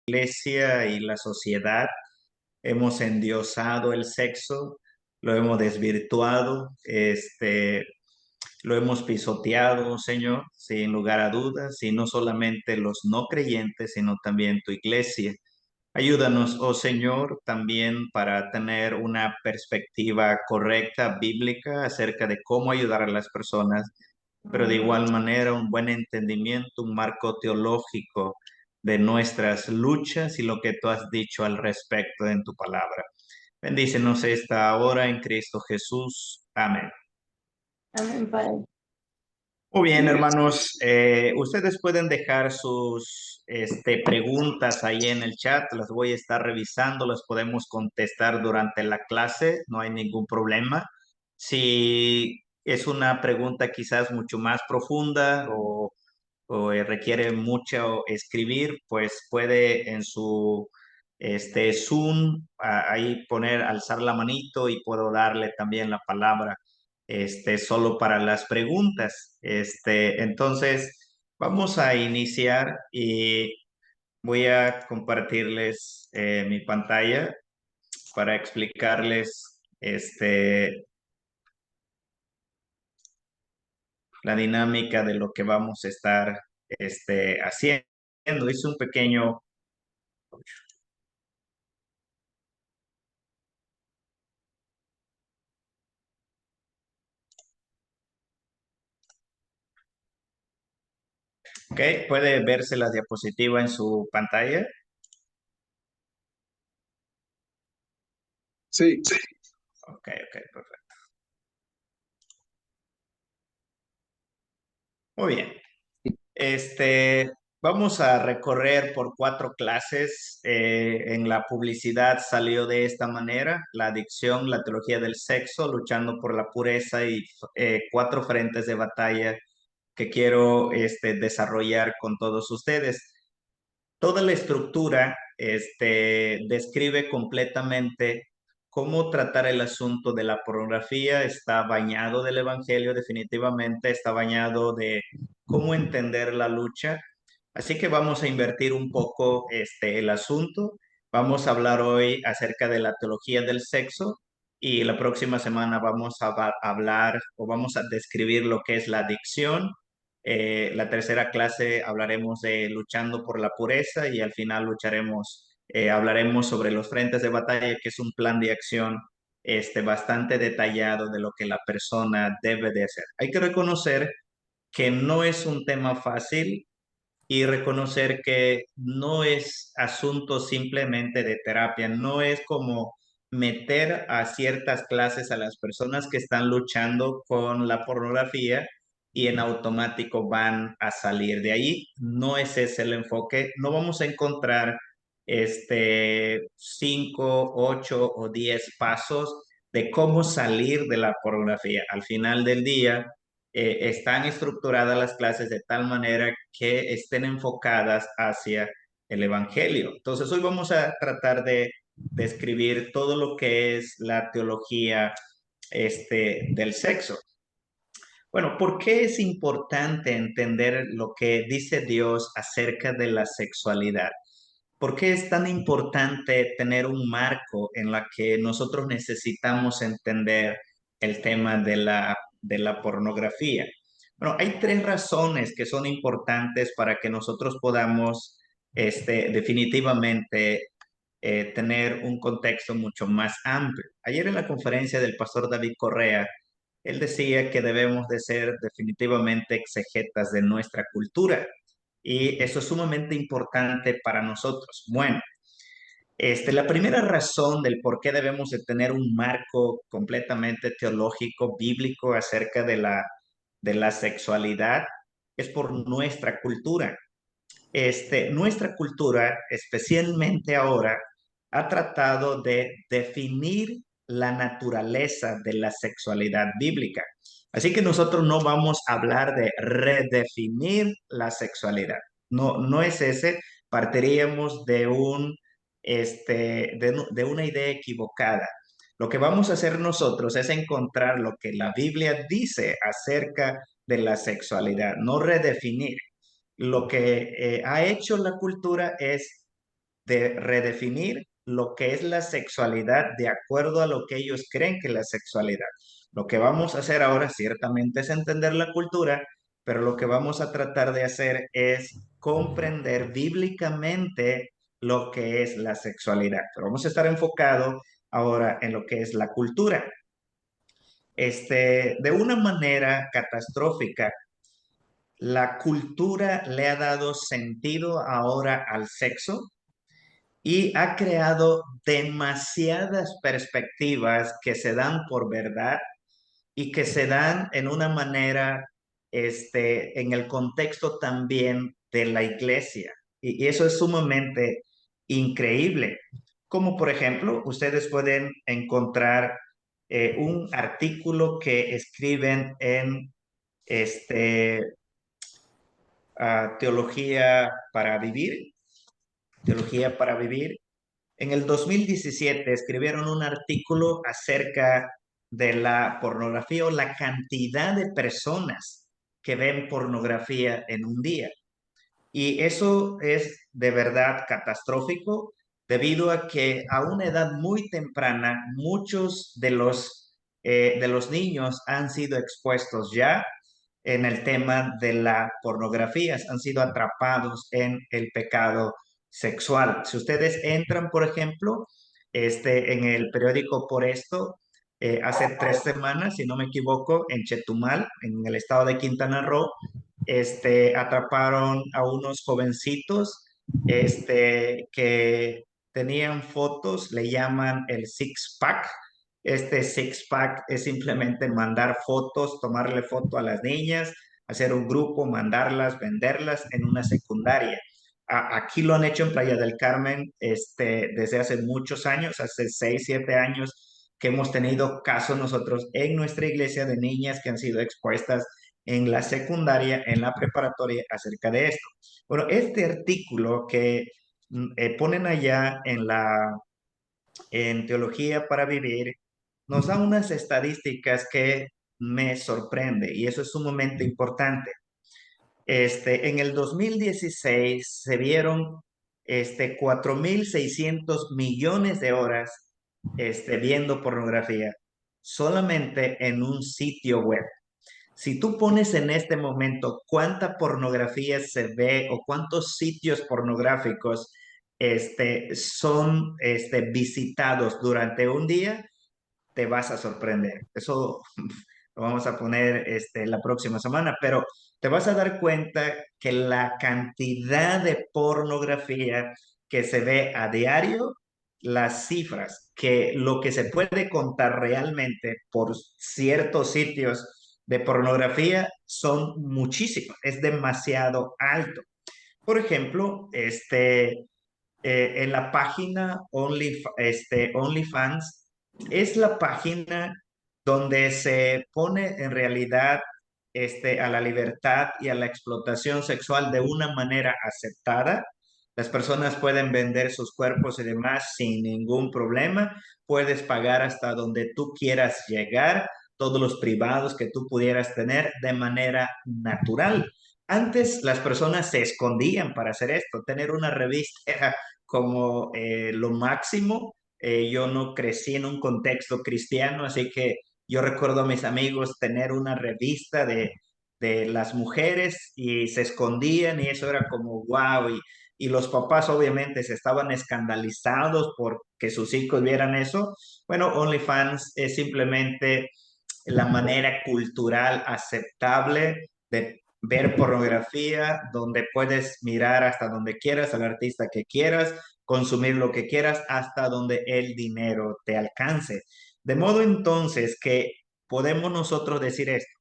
iglesia y la sociedad hemos endiosado el sexo, lo hemos desvirtuado, lo hemos pisoteado, Señor, sin lugar a dudas, y no solamente los no creyentes, sino también tu iglesia. Ayúdanos, oh Señor, también para tener una perspectiva correcta, bíblica, acerca de cómo ayudar a las personas, pero de igual manera un buen entendimiento, un marco teológico de nuestras luchas y lo que tú has dicho al respecto en tu palabra. Bendícenos esta hora en Cristo Jesús. Amén. Amén, Padre. Muy bien, hermanos, ustedes pueden dejar sus preguntas ahí en el chat, las voy a estar revisando, las podemos contestar durante la clase, no hay ningún problema. Si es una pregunta quizás mucho más profunda o requiere mucho escribir, pues puede en su Zoom ahí poner, alzar la manito y puedo darle también la palabra solo para las preguntas. Entonces, vamos a iniciar y voy a compartirles mi pantalla para explicarles la dinámica de lo que vamos a estar haciendo. Hice un pequeño. Ok, puede verse la diapositiva en su pantalla. Sí. Ok, perfecto. Muy bien. Vamos a recorrer por 4 clases. En la publicidad salió de esta manera: la adicción, la teología del sexo, luchando por la pureza y 4 frentes de batalla que quiero desarrollar con todos ustedes. Toda la estructura describe completamente cómo tratar el asunto de la pornografía. Está bañado del Evangelio, definitivamente, está bañado de cómo entender la lucha. Así que vamos a invertir un poco el asunto. Vamos a hablar hoy acerca de la teología del sexo y la próxima semana vamos a hablar o vamos a describir lo que es la adicción. La tercera clase hablaremos de luchando por la pureza y al final hablaremos sobre los frentes de batalla, que es un plan de acción bastante detallado de lo que la persona debe de hacer. Hay que reconocer que no es un tema fácil y reconocer que no es asunto simplemente de terapia, no es como meter a ciertas clases a las personas que están luchando con la pornografía y en automático van a salir de ahí. No es ese el enfoque. No vamos a encontrar 5, 8 o 10 pasos de cómo salir de la pornografía. Al final del día, están estructuradas las clases de tal manera que estén enfocadas hacia el Evangelio. Entonces, hoy vamos a tratar de describir todo lo que es la teología del sexo. Bueno, ¿por qué es importante entender lo que dice Dios acerca de la sexualidad? ¿Por qué es tan importante tener un marco en la que nosotros necesitamos entender el tema de la pornografía? Bueno, hay 3 razones que son importantes para que nosotros podamos definitivamente tener un contexto mucho más amplio. Ayer en la conferencia del pastor David Correa, él decía que debemos de ser definitivamente exegetas de nuestra cultura y eso es sumamente importante para nosotros. Bueno, la primera razón del por qué debemos de tener un marco completamente teológico, bíblico acerca de la sexualidad es por nuestra cultura. Nuestra cultura, especialmente ahora, ha tratado de definir la naturaleza de la sexualidad bíblica. Así que nosotros no vamos a hablar de redefinir la sexualidad. No, no es ese. Partiríamos de una idea equivocada. Lo que vamos a hacer nosotros es encontrar lo que la Biblia dice acerca de la sexualidad, no redefinir. Lo que ha hecho la cultura es de redefinir lo que es la sexualidad de acuerdo a lo que ellos creen que es la sexualidad. Lo que vamos a hacer ahora ciertamente es entender la cultura, pero lo que vamos a tratar de hacer es comprender bíblicamente lo que es la sexualidad. Pero vamos a estar enfocados ahora en lo que es la cultura. De una manera catastrófica, la cultura le ha dado sentido ahora al sexo y ha creado demasiadas perspectivas que se dan por verdad y que se dan en una manera, en el contexto también de la iglesia. Y eso es sumamente increíble. Como por ejemplo, ustedes pueden encontrar un artículo que escriben en este, Teología para Vivir, Teología para Vivir. En el 2017 escribieron un artículo acerca de la pornografía o la cantidad de personas que ven pornografía en un día. Y eso es de verdad catastrófico debido a que a una edad muy temprana muchos de los niños han sido expuestos ya en el tema de la pornografía, han sido atrapados en el pecado sexual. Si ustedes entran, por ejemplo, en el periódico Por Esto, hace 3 semanas, si no me equivoco, en Chetumal, en el estado de Quintana Roo, atraparon a unos jovencitos, que tenían fotos, le llaman el six pack. Este six pack es simplemente mandar fotos, tomarle foto a las niñas, hacer un grupo, mandarlas, venderlas en una secundaria. Aquí lo han hecho en Playa del Carmen, desde hace muchos años, hace 6, 7 años, que hemos tenido casos nosotros en nuestra iglesia de niñas que han sido expuestas en la secundaria, en la preparatoria, acerca de esto. Bueno, este artículo que ponen allá en Teología para Vivir nos da unas estadísticas que me sorprende y eso es sumamente importante. En el 2016 se vieron 4.600 millones de horas viendo pornografía solamente en un sitio web. Si tú pones en este momento cuánta pornografía se ve o cuántos sitios pornográficos son visitados durante un día, te vas a sorprender. Eso lo vamos a poner la próxima semana, pero te vas a dar cuenta que la cantidad de pornografía que se ve a diario, las cifras, que lo que se puede contar realmente por ciertos sitios de pornografía son muchísimos, es demasiado alto. Por ejemplo, en la página OnlyFans es la página donde se pone en realidad a la libertad y a la explotación sexual de una manera aceptada. Las personas pueden vender sus cuerpos y demás sin ningún problema. Puedes pagar hasta donde tú quieras llegar, todos los privados que tú pudieras tener de manera natural. Antes las personas se escondían para hacer esto. Tener una revista era como lo máximo. Yo no crecí en un contexto cristiano, así que yo recuerdo a mis amigos tener una revista de las mujeres y se escondían y eso era como wow. Y los papás obviamente se estaban escandalizados porque sus hijos vieran eso. Bueno, OnlyFans es simplemente la manera cultural aceptable de ver pornografía, donde puedes mirar hasta donde quieras, al artista que quieras, consumir lo que quieras, hasta donde el dinero te alcance. De modo entonces que podemos nosotros decir esto.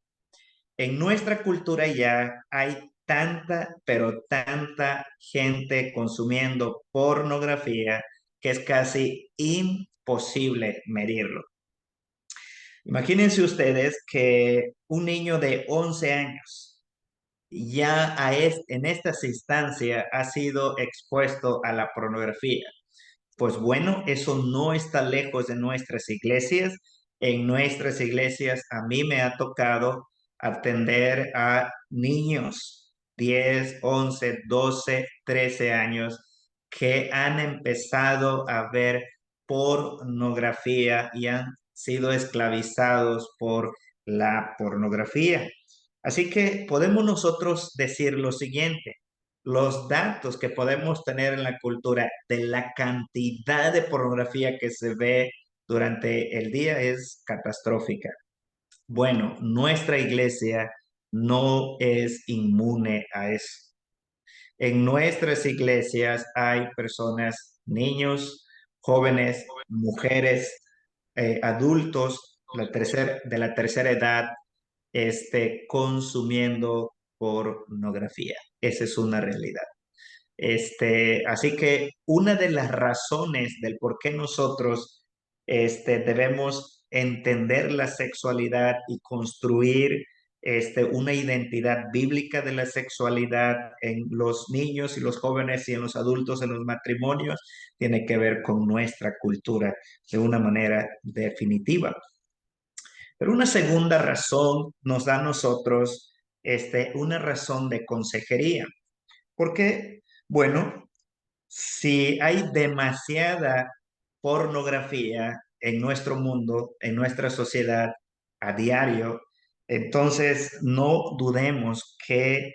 En nuestra cultura ya hay tanta, pero tanta gente consumiendo pornografía que es casi imposible medirlo. Imagínense ustedes que un niño de 11 años ya en estas instancias ha sido expuesto a la pornografía. Pues bueno, eso no está lejos de nuestras iglesias. En nuestras iglesias a mí me ha tocado atender a niños 10, 11, 12, 13 años que han empezado a ver pornografía y han sido esclavizados por la pornografía. Así que podemos nosotros decir lo siguiente: los datos que podemos tener en la cultura de la cantidad de pornografía que se ve durante el día es catastrófica. Bueno, nuestra iglesia no es inmune a eso. En nuestras iglesias hay personas, niños, jóvenes, mujeres, adultos de la tercera edad, consumiendo pornografía. Esa es una realidad. Así que una de las razones del por qué nosotros debemos entender la sexualidad y construir una identidad bíblica de la sexualidad en los niños y los jóvenes y en los adultos en los matrimonios tiene que ver con nuestra cultura de una manera definitiva. Pero una segunda razón nos da a nosotros una razón de consejería. ¿Por qué? Bueno, si hay demasiada pornografía en nuestro mundo, en nuestra sociedad a diario, entonces no dudemos que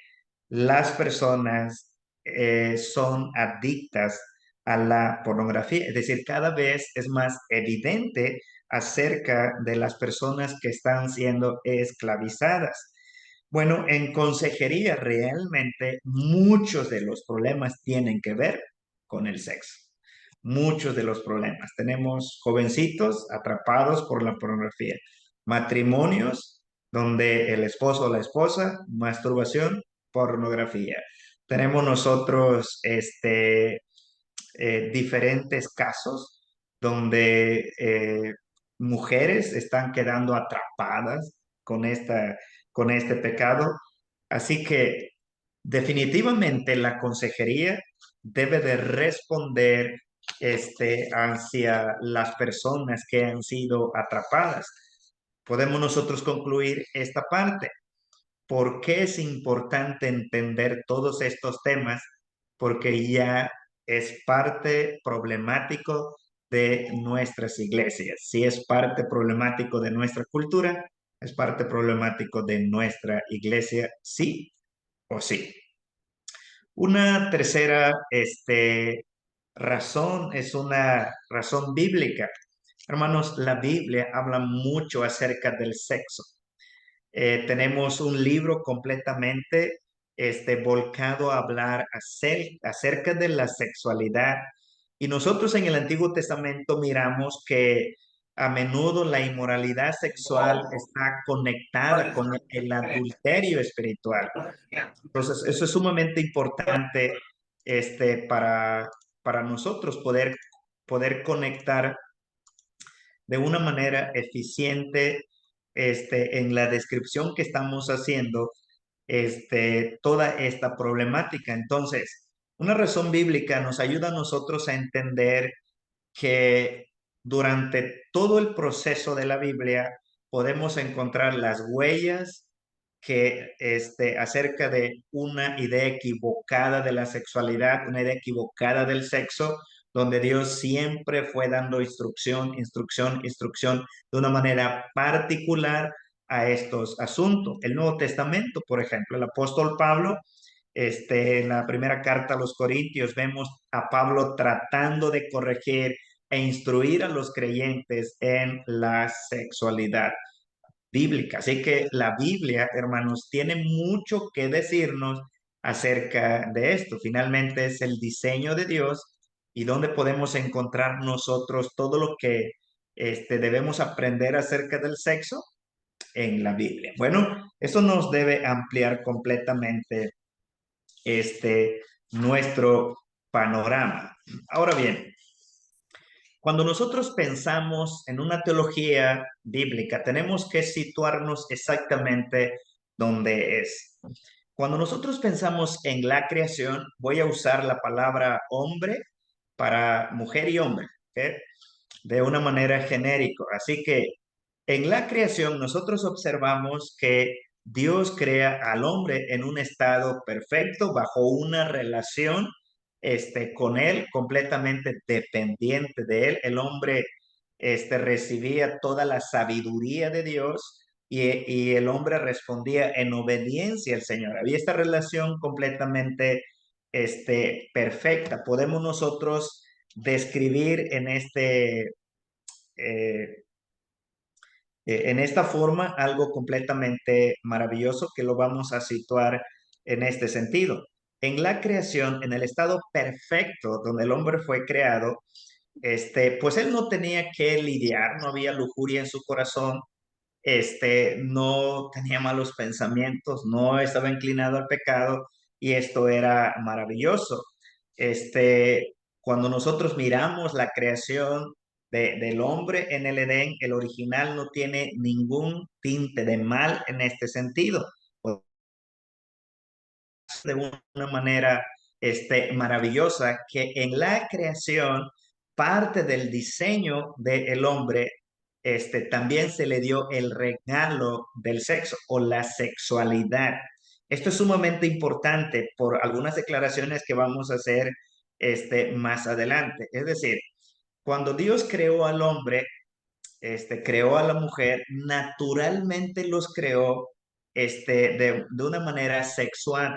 las personas son adictas a la pornografía. Es decir, cada vez es más evidente acerca de las personas que están siendo esclavizadas. Bueno, en consejería realmente muchos de los problemas tienen que ver con el sexo. Muchos de los problemas. Tenemos jovencitos atrapados por la pornografía, matrimonios donde el esposo o la esposa, masturbación, pornografía. Tenemos nosotros diferentes casos donde mujeres están quedando atrapadas con con este pecado. Así que definitivamente la consejería debe de responder hacia las personas que han sido atrapadas. Podemos nosotros concluir esta parte. ¿Por qué es importante entender todos estos temas? Porque ya es parte problemático de nuestras iglesias. Si es parte problemático de nuestra cultura, es parte problemático de nuestra iglesia, sí o sí. Una tercera razón es una razón bíblica. Hermanos, la Biblia habla mucho acerca del sexo. Tenemos un libro completamente volcado a hablar acerca de la sexualidad. Y nosotros en el Antiguo Testamento miramos que a menudo la inmoralidad sexual está conectada con el adulterio espiritual. Entonces, eso es sumamente importante para nosotros poder conectar de una manera eficiente en la descripción que estamos haciendo toda esta problemática. Entonces, una razón bíblica nos ayuda a nosotros a entender que durante todo el proceso de la Biblia podemos encontrar las huellas que acerca de una idea equivocada de la sexualidad, una idea equivocada del sexo, donde Dios siempre fue dando instrucción, instrucción, instrucción de una manera particular a estos asuntos. El Nuevo Testamento, por ejemplo, el apóstol Pablo, en la primera carta a los Corintios, vemos a Pablo tratando de corregir e instruir a los creyentes en la sexualidad bíblica. Así que la Biblia, hermanos, tiene mucho que decirnos acerca de esto. Finalmente es el diseño de Dios y donde podemos encontrar nosotros todo lo que debemos aprender acerca del sexo en la Biblia. Bueno, eso nos debe ampliar completamente este nuestro panorama. Ahora bien, cuando nosotros pensamos en una teología bíblica, tenemos que situarnos exactamente donde es. Cuando nosotros pensamos en la creación, voy a usar la palabra hombre para mujer y hombre, ¿ok? De una manera genérica. Así que en la creación nosotros observamos que Dios crea al hombre en un estado perfecto, bajo una relación con él, completamente dependiente de él. El hombre recibía toda la sabiduría de Dios y el hombre respondía en obediencia al Señor. Había esta relación completamente perfecta. Podemos nosotros describir eh, en esta forma algo completamente maravilloso que lo vamos a situar en este sentido. En la creación, en el estado perfecto donde el hombre fue creado, pues él no tenía que lidiar, no había lujuria en su corazón, no tenía malos pensamientos, no estaba inclinado al pecado y esto era maravilloso. Cuando nosotros miramos la creación del hombre en el Edén, el original no tiene ningún tinte de mal en este sentido. De una manera maravillosa que en la creación parte del diseño del hombre también se le dio el regalo del sexo o la sexualidad. Esto es sumamente importante por algunas declaraciones que vamos a hacer más adelante. Es decir, cuando Dios creó al hombre, creó a la mujer, naturalmente los creó de una manera sexual.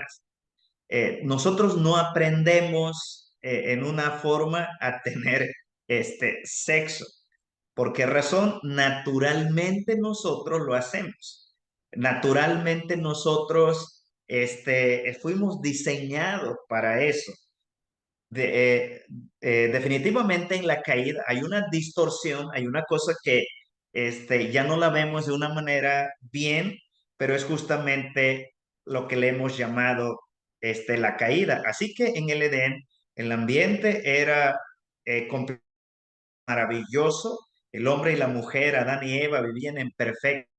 Nosotros no aprendemos en una forma a tener sexo. ¿Por qué razón? Naturalmente nosotros lo hacemos. Naturalmente nosotros fuimos diseñados para eso. Definitivamente en la caída hay una distorsión, hay una cosa que ya no la vemos de una manera bien, pero es justamente lo que le hemos llamado la caída. Así que en el Edén, el ambiente era maravilloso, el hombre y la mujer, Adán y Eva, vivían en perfecto.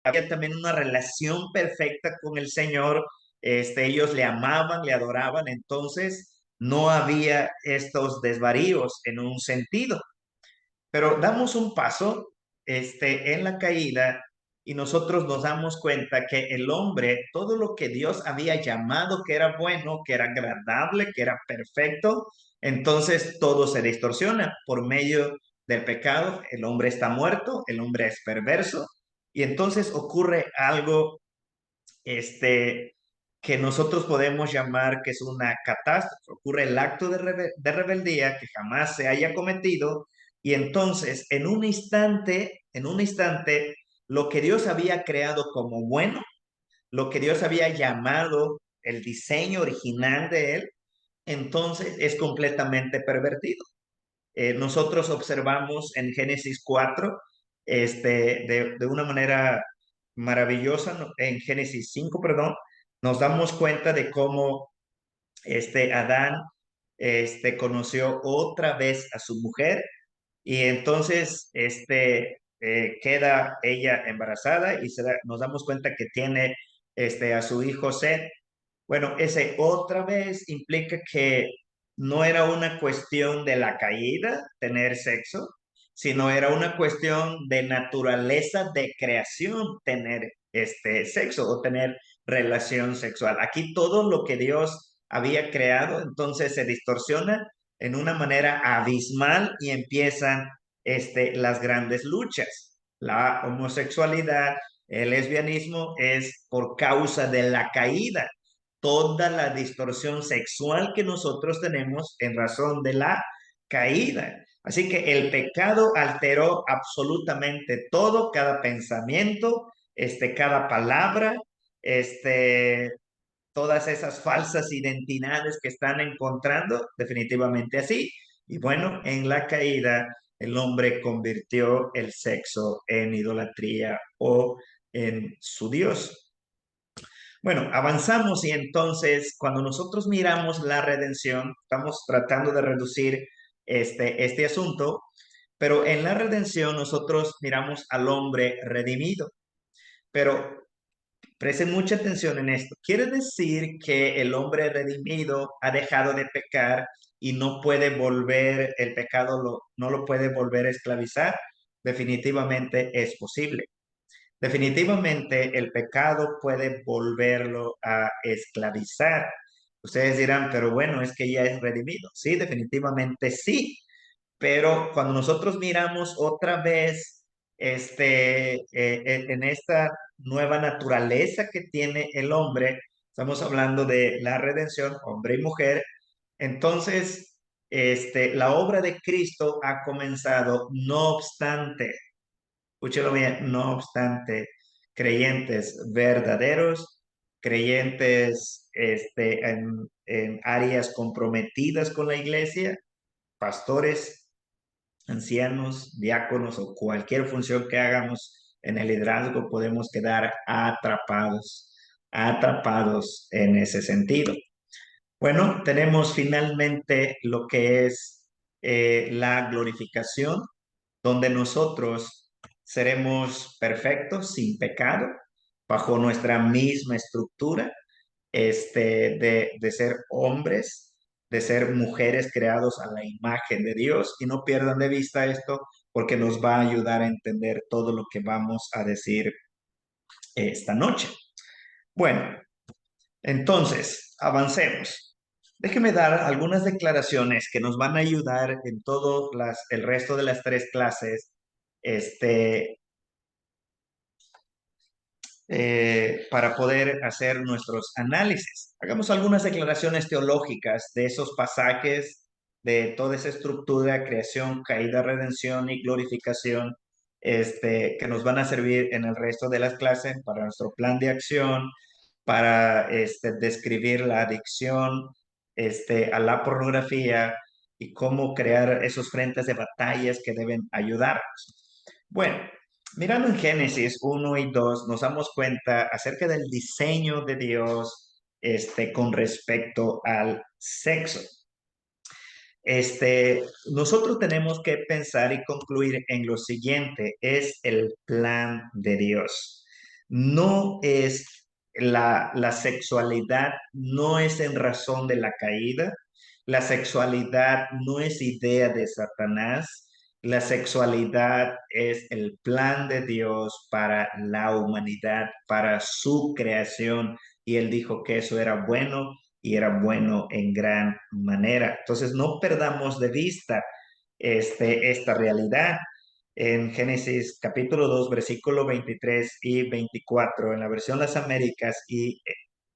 Había también una relación perfecta con el Señor. Ellos le amaban, le adoraban, entonces no había estos desvaríos en un sentido. Pero damos un paso en la caída y nosotros nos damos cuenta que el hombre, todo lo que Dios había llamado que era bueno, que era agradable, que era perfecto, entonces todo se distorsiona por medio del pecado. El hombre está muerto, el hombre es perverso y entonces ocurre algo que nosotros podemos llamar que es una catástrofe. Ocurre el acto de rebeldía que jamás se haya cometido y entonces en un instante, lo que Dios había creado como bueno, lo que Dios había llamado el diseño original de él, entonces es completamente pervertido. Nosotros observamos en Génesis 4, de una manera maravillosa, en Génesis 5, perdón, nos damos cuenta de cómo Adán conoció otra vez a su mujer y entonces queda ella embarazada y nos damos cuenta que tiene a su hijo Seth. Bueno, ese otra vez implica que no era una cuestión de la caída, tener sexo, sino era una cuestión de naturaleza de creación, tener sexo o tener relación sexual. Aquí todo lo que Dios había creado, entonces se distorsiona en una manera abismal y empiezan las grandes luchas. La homosexualidad, el lesbianismo es por causa de la caída, toda la distorsión sexual que nosotros tenemos en razón de la caída. Así que el pecado alteró absolutamente todo, cada pensamiento, cada palabra, todas esas falsas identidades que están encontrando, definitivamente así. Y bueno, en la caída, el hombre convirtió el sexo en idolatría o en su Dios. Bueno, avanzamos y entonces cuando nosotros miramos la redención, estamos tratando de reducir este asunto, pero en la redención nosotros miramos al hombre redimido. Pero Presten mucha atención en esto. Quiere decir que el hombre redimido ha dejado de pecar y no puede volver, el pecado no lo puede volver a esclavizar. Definitivamente es posible. Definitivamente el pecado puede volverlo a esclavizar. Ustedes dirán, pero bueno, es que ya es redimido. Sí, definitivamente sí. Pero cuando nosotros miramos otra vez en esta nueva naturaleza que tiene el hombre, estamos hablando de la redención, hombre y mujer, entonces la obra de Cristo ha comenzado, no obstante, escúchelo bien, no obstante, creyentes verdaderos, creyentes en áreas comprometidas con la iglesia, pastores, ancianos, diáconos o cualquier función que hagamos en el liderazgo, podemos quedar atrapados en ese sentido. Bueno, tenemos finalmente lo que es la glorificación, donde nosotros seremos perfectos, sin pecado, bajo nuestra misma estructura, de ser hombres, de ser mujeres creados a la imagen de Dios. Y no pierdan de vista esto porque nos va a ayudar a entender todo lo que vamos a decir esta noche. Bueno, entonces, avancemos. Déjeme dar algunas declaraciones que nos van a ayudar en todo el resto de las tres clases este, para poder hacer nuestros análisis. Hagamos algunas declaraciones teológicas de esos pasajes, de toda esa estructura, creación, caída, redención y glorificación, que nos van a servir en el resto de las clases para nuestro plan de acción, para describir la adicción a la pornografía y cómo crear esos frentes de batallas que deben ayudarnos. Bueno, mirando en Génesis 1 y 2, nos damos cuenta acerca del diseño de Dios con respecto al sexo. Nosotros tenemos que pensar y concluir en lo siguiente, es el plan de Dios. No es la sexualidad, no es en razón de la caída, la sexualidad no es idea de Satanás, la sexualidad es el plan de Dios para la humanidad, para su creación, y él dijo que eso era bueno y era bueno en gran manera. Entonces, no perdamos de vista esta realidad. En Génesis capítulo 2 versículo 23 y 24 en la versión Las Américas, y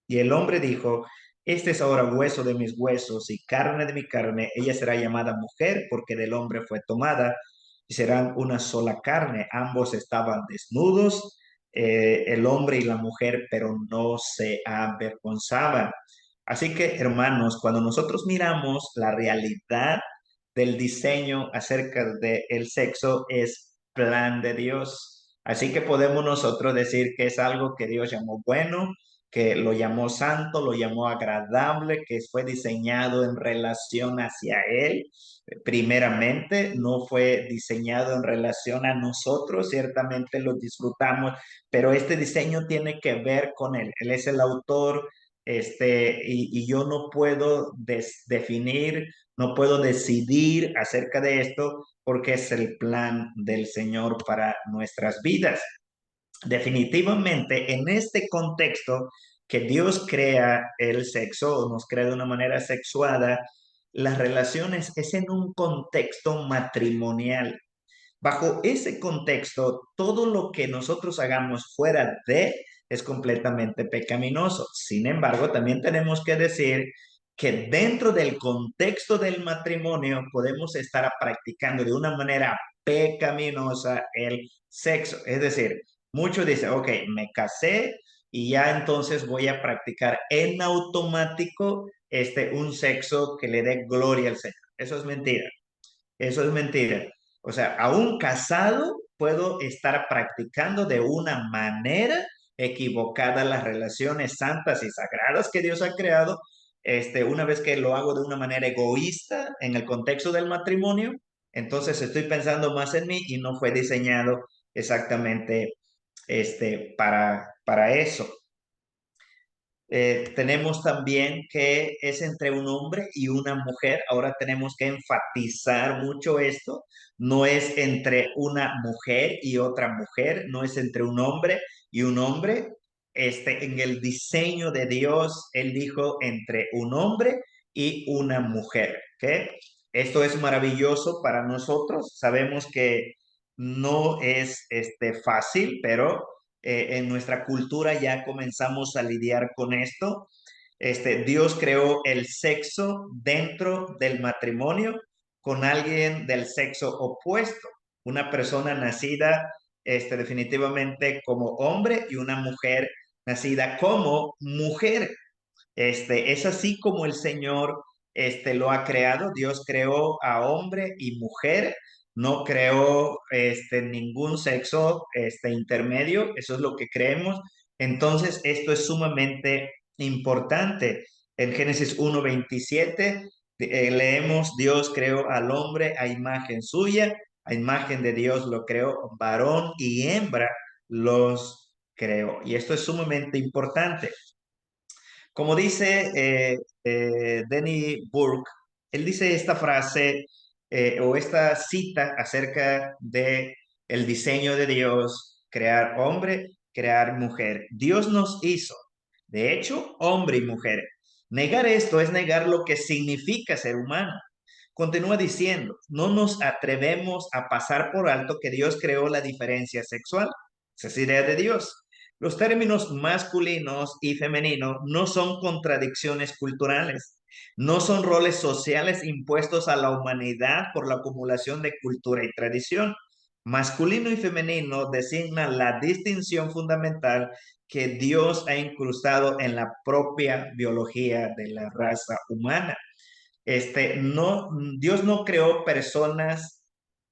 el hombre dijo, este es ahora hueso de mis huesos y carne de mi carne, ella será llamada mujer porque del hombre fue tomada y serán una sola carne. Ambos estaban desnudos, el hombre y la mujer, pero no se avergonzaban. Así que, hermanos, cuando nosotros miramos la realidad del diseño acerca del sexo, es plan de Dios. Así que podemos nosotros decir que es algo que Dios llamó bueno, que lo llamó santo, lo llamó agradable, que fue diseñado en relación hacia Él. Primeramente, no fue diseñado en relación a nosotros, ciertamente lo disfrutamos, pero este diseño tiene que ver con Él. Él es el autor, y yo no puedo definir, no puedo decidir acerca de esto porque es el plan del Señor para nuestras vidas. Definitivamente, en este contexto que Dios crea el sexo o nos crea de una manera sexuada, las relaciones es en un contexto matrimonial. Bajo ese contexto, todo lo que nosotros hagamos fuera de es completamente pecaminoso. Sin embargo, también tenemos que decir que dentro del contexto del matrimonio podemos estar practicando de una manera pecaminosa el sexo. Es decir, muchos dicen, ok, me casé y ya entonces voy a practicar en automático un sexo que le dé gloria al Señor. Eso es mentira. Eso es mentira. O sea, aún casado puedo estar practicando de una manera equivocada las relaciones santas y sagradas que Dios ha creado. Una vez que lo hago de una manera egoísta en el contexto del matrimonio, entonces estoy pensando más en mí y no fue diseñado exactamente para eso. Tenemos también que es entre un hombre y una mujer. Ahora tenemos que enfatizar mucho esto. No es entre una mujer y otra mujer, no es entre un hombre y un hombre. En el diseño de Dios, Él dijo entre un hombre y una mujer. ¿Ok? Esto es maravilloso para nosotros. Sabemos que no es fácil, pero en nuestra cultura ya comenzamos a lidiar con esto. Dios creó el sexo dentro del matrimonio con alguien del sexo opuesto, una persona nacida definitivamente como hombre y una mujer nacida como mujer. Es así como el Señor lo ha creado. Dios creó a hombre y mujer, no creó ningún sexo intermedio. Eso es lo que creemos. Entonces, esto es sumamente importante. En Génesis 1:27 leemos, Dios creó al hombre a imagen suya, a imagen de Dios lo creó, varón y hembra los creó. Y esto es sumamente importante. Como dice Denny Burke, él dice esta frase o esta cita acerca de el diseño de Dios, crear hombre, crear mujer. Dios nos hizo, de hecho, hombre y mujer. Negar esto es negar lo que significa ser humano. Continúa diciendo, no nos atrevemos a pasar por alto que Dios creó la diferencia sexual. Esa es idea de Dios. Los términos masculinos y femenino no son contradicciones culturales, no son roles sociales impuestos a la humanidad por la acumulación de cultura y tradición. Masculino y femenino designan la distinción fundamental que Dios ha incrustado en la propia biología de la raza humana. No, Dios no creó personas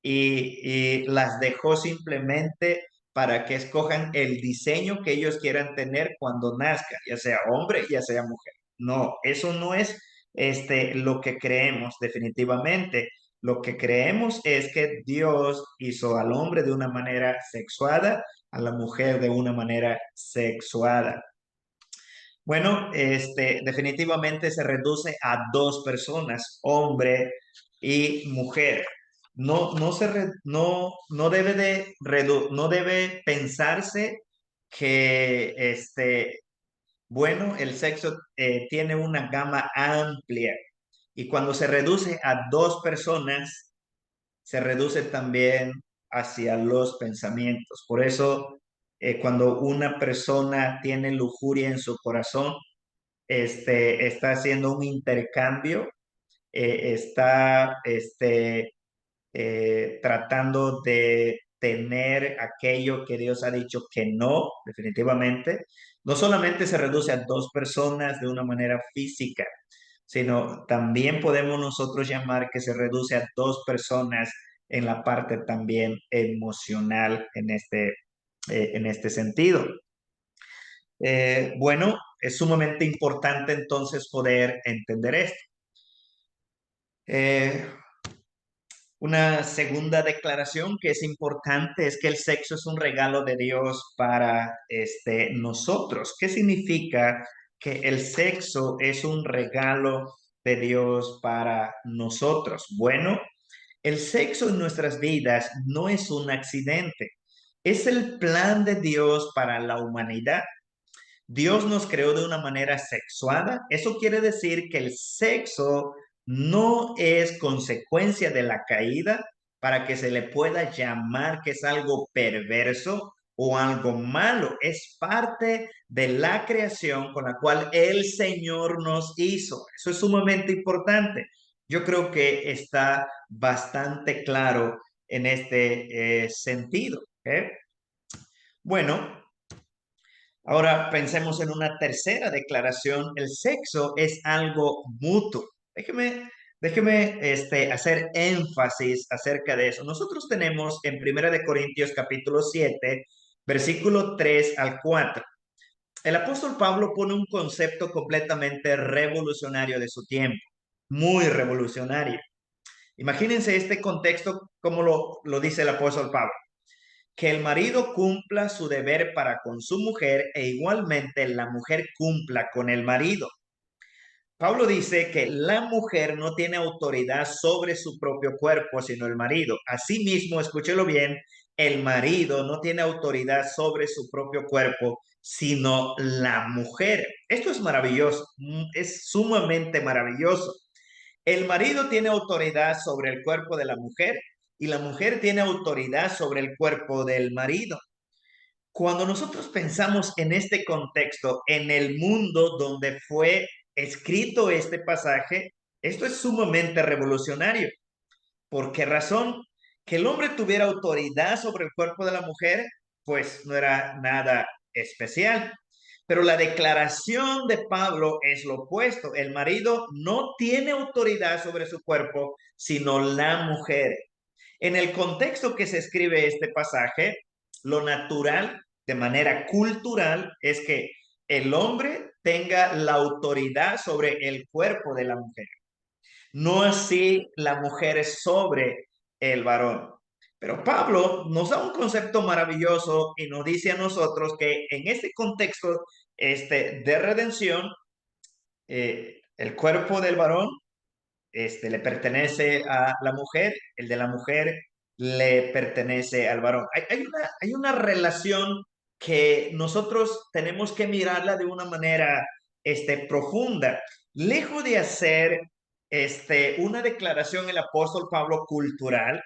y las dejó simplemente para que escojan el diseño que ellos quieran tener cuando nazcan, ya sea hombre, ya sea mujer. No, eso no es lo que creemos definitivamente. Lo que creemos es que Dios hizo al hombre de una manera sexuada, a la mujer de una manera sexuada. Bueno, definitivamente se reduce a dos personas, hombre y mujer. No debe no debe pensarse que bueno, el sexo tiene una gama amplia y cuando se reduce a dos personas, se reduce también hacia los pensamientos. Por eso, cuando una persona tiene lujuria en su corazón, está haciendo un intercambio, está tratando de tener aquello que Dios ha dicho que no, definitivamente. No solamente se reduce a dos personas de una manera física, sino también podemos nosotros llamar que se reduce a dos personas en la parte también emocional en este sentido. Bueno, es sumamente importante entonces poder entender esto. Eh, una segunda declaración que es importante es que el sexo es un regalo de Dios para nosotros. ¿Qué significa que el sexo es un regalo de Dios para nosotros? Bueno, el sexo en nuestras vidas no es un accidente, es el plan de Dios para la humanidad. Dios nos creó de una manera sexuada. Eso quiere decir que el sexo no es consecuencia de la caída para que se le pueda llamar que es algo perverso o algo malo. Es parte de la creación con la cual el Señor nos hizo. Eso es sumamente importante. Yo creo que está bastante claro en este sentido. ¿Ok? Bueno, ahora pensemos en una tercera declaración. El sexo es algo mutuo. Déjeme hacer énfasis acerca de eso. Nosotros tenemos en Primera de Corintios capítulo 7, versículo 3 al 4. El apóstol Pablo pone un concepto completamente revolucionario de su tiempo, muy revolucionario. Imagínense este contexto como lo dice el apóstol Pablo. que el marido cumpla su deber para con su mujer e igualmente la mujer cumpla con el marido. Pablo dice que la mujer no tiene autoridad sobre su propio cuerpo, sino el marido. Asimismo, escúchelo bien, el marido no tiene autoridad sobre su propio cuerpo, sino la mujer. Esto es maravilloso, es sumamente maravilloso. El marido tiene autoridad sobre el cuerpo de la mujer y la mujer tiene autoridad sobre el cuerpo del marido. Cuando nosotros pensamos en este contexto, en el mundo donde fue escrito este pasaje, esto es sumamente revolucionario. ¿Por qué razón? Que el hombre tuviera autoridad sobre el cuerpo de la mujer, pues no era nada especial. Pero la declaración de Pablo es lo opuesto. El marido no tiene autoridad sobre su cuerpo, sino la mujer. En el contexto que se escribe este pasaje, lo natural, de manera cultural, es que el hombre tenga la autoridad sobre el cuerpo de la mujer, no así la mujer es sobre el varón. Pero Pablo nos da un concepto maravilloso y nos dice a nosotros que en este contexto de redención, el cuerpo del varón le pertenece a la mujer, el de la mujer le pertenece al varón. Hay una relación que nosotros tenemos que mirarla de una manera profunda. Lejos de hacer una declaración el apóstol Pablo cultural,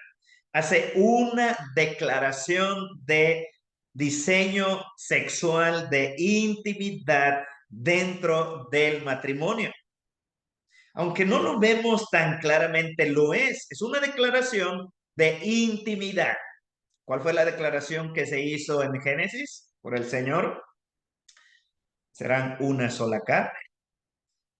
hace una declaración de diseño sexual, de intimidad dentro del matrimonio. Aunque no lo vemos tan claramente, lo es una declaración de intimidad. ¿Cuál fue la declaración que se hizo en Génesis por el Señor? Serán una sola carne.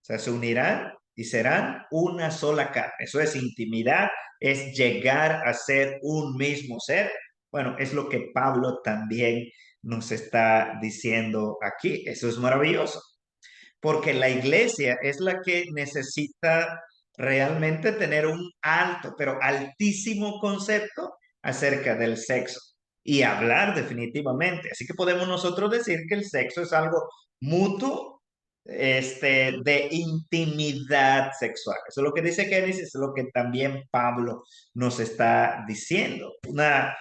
O sea, se unirán y serán una sola carne. Eso es intimidad, es llegar a ser un mismo ser. Bueno, es lo que Pablo también nos está diciendo aquí. Eso es maravilloso, porque la iglesia es la que necesita realmente tener un alto, pero altísimo concepto acerca del sexo y hablar definitivamente. Así que podemos nosotros decir que el sexo es algo mutuo, de intimidad sexual. Eso es lo que dice Génesis, es lo que también Pablo nos está diciendo. Una,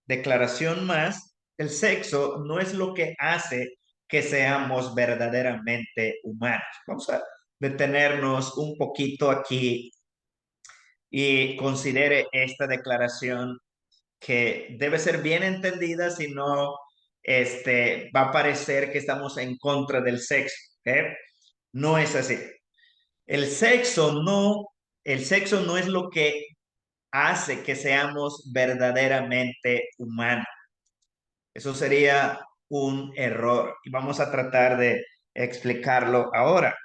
declaración más, el sexo no es lo que hace que seamos verdaderamente humanos. Vamos a detenernos un poquito aquí y considere esta declaración que debe ser bien entendida, si no, va a parecer que estamos en contra del sexo. ¿Ok? No es así. El sexo no, el sexo no es lo que hace que seamos verdaderamente humanos. Eso sería un error y vamos a tratar de explicarlo ahora.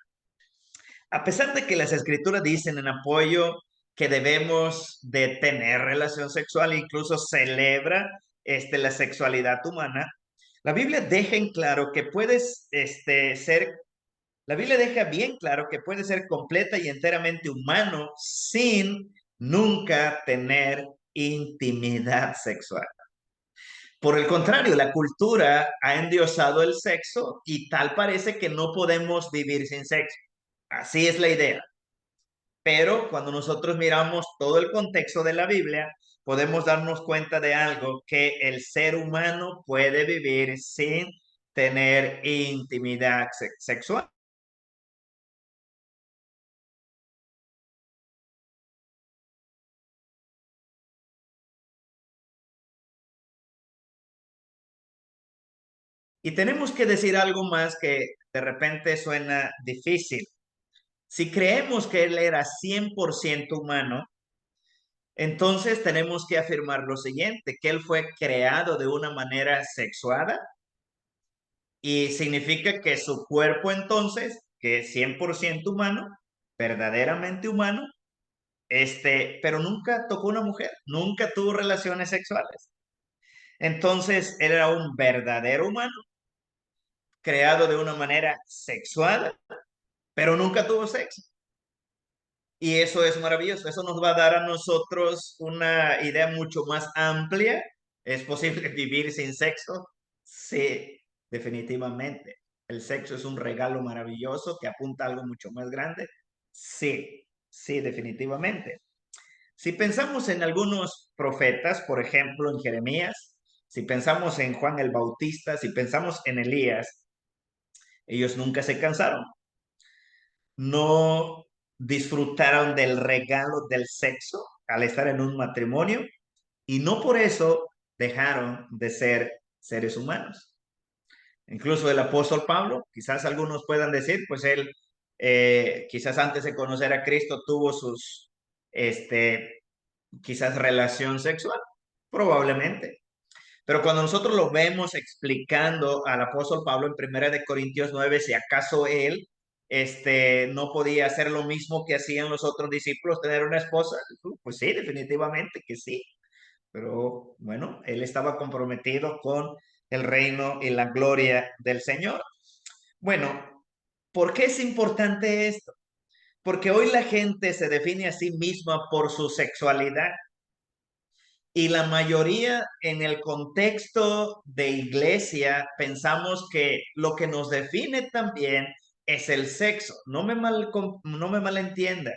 A pesar de que las escrituras dicen en apoyo que debemos de tener relación sexual, incluso celebra la sexualidad humana, la Biblia deja en claro que puedes la Biblia deja bien claro que puede ser completa y enteramente humano sin nunca tener intimidad sexual. Por el contrario, la cultura ha endiosado el sexo y tal parece que no podemos vivir sin sexo. Así es la idea. Pero cuando nosotros miramos todo el contexto de la Biblia, podemos darnos cuenta de algo, que el ser humano puede vivir sin tener intimidad sexual. Y tenemos que decir algo más que de repente suena difícil. Si creemos que él era 100% humano, entonces tenemos que afirmar lo siguiente, que él fue creado de una manera sexuada y significa que su cuerpo entonces, que es 100% humano, verdaderamente humano, pero nunca tocó una mujer, nunca tuvo relaciones sexuales. Entonces él era un verdadero humano, creado de una manera sexual, pero nunca tuvo sexo. Y eso es maravilloso, eso nos va a dar a nosotros una idea mucho más amplia ¿Es posible vivir sin sexo? Sí, definitivamente. ¿El sexo es un regalo maravilloso que apunta a algo mucho más grande? Sí, sí, definitivamente. Si pensamos en algunos profetas, por ejemplo, en Jeremías, si pensamos en Juan el Bautista, si pensamos en Elías, ellos nunca se cansaron, no disfrutaron del regalo del sexo al estar en un matrimonio y no por eso dejaron de ser seres humanos. Incluso el apóstol Pablo, quizás algunos puedan decir, pues él quizás antes de conocer a Cristo tuvo sus, quizás relación sexual, probablemente. Pero cuando nosotros lo vemos explicando al apóstol Pablo en Primera de Corintios 9, si acaso él no podía hacer lo mismo que hacían los otros discípulos, tener una esposa, pues sí, definitivamente que sí. Pero bueno, él estaba comprometido con el reino y la gloria del Señor. Bueno, ¿por qué es importante esto? Porque hoy la gente se define a sí misma por su sexualidad y la mayoría en el contexto de iglesia pensamos que lo que nos define también es el sexo. No me malentienda.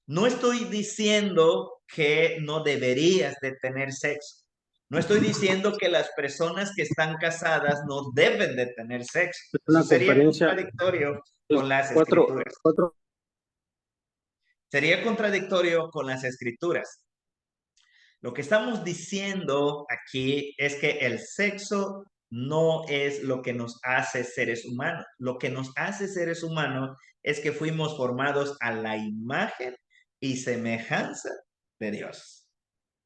No estoy diciendo que no deberías de tener sexo. No estoy diciendo que las personas que están casadas no deben de tener sexo. Es Eso una sería conferencia, contradictorio es con las cuatro, escrituras. cuatro. Sería contradictorio con las escrituras. Lo que estamos diciendo aquí es que el sexo no es lo que nos hace seres humanos. Lo que nos hace seres humanos es que fuimos formados a la imagen y semejanza de Dios.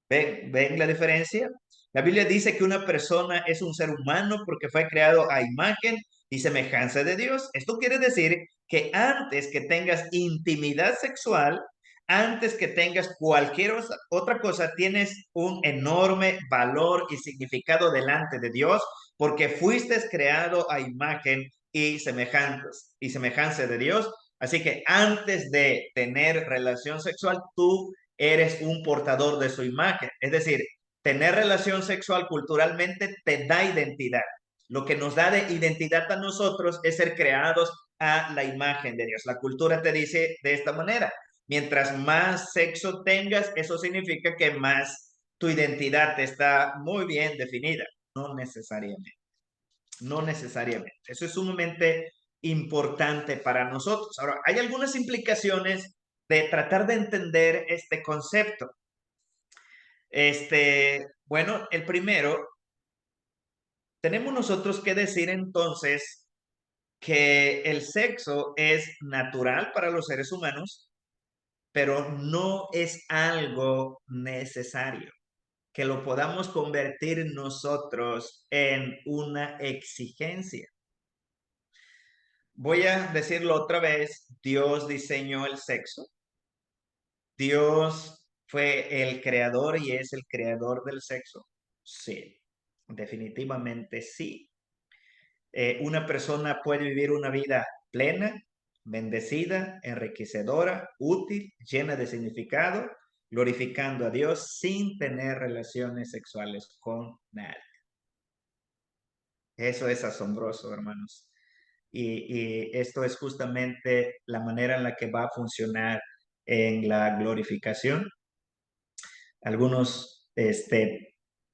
¿Ven la diferencia? La Biblia dice que una persona es un ser humano porque fue creado a imagen y semejanza de Dios. Esto quiere decir que antes que tengas intimidad sexual, antes que tengas cualquier otra cosa, tienes un enorme valor y significado delante de Dios porque fuiste creado a imagen y semejanza de Dios. Así que antes de tener relación sexual, tú eres un portador de su imagen. Es decir, tener relación sexual culturalmente te da identidad. Lo que nos da de identidad a nosotros es ser creados a la imagen de Dios. La cultura te dice de esta manera, mientras más sexo tengas, eso significa que más tu identidad está muy bien definida. No necesariamente, no necesariamente. Eso es sumamente importante para nosotros. Ahora, hay algunas implicaciones de tratar de entender este concepto. Bueno, el primero, tenemos nosotros que decir entonces que el sexo es natural para los seres humanos, pero no es algo necesario, que lo podamos convertir nosotros en una exigencia. Voy a decirlo otra vez, Dios diseñó el sexo, Dios fue el creador y es el creador del sexo. Sí, definitivamente sí. Una persona puede vivir una vida plena, bendecida, enriquecedora, útil, llena de significado, glorificando a Dios sin tener relaciones sexuales con nadie. Eso es asombroso, hermanos. Y esto es justamente la manera en la que va a funcionar en la glorificación. Algunos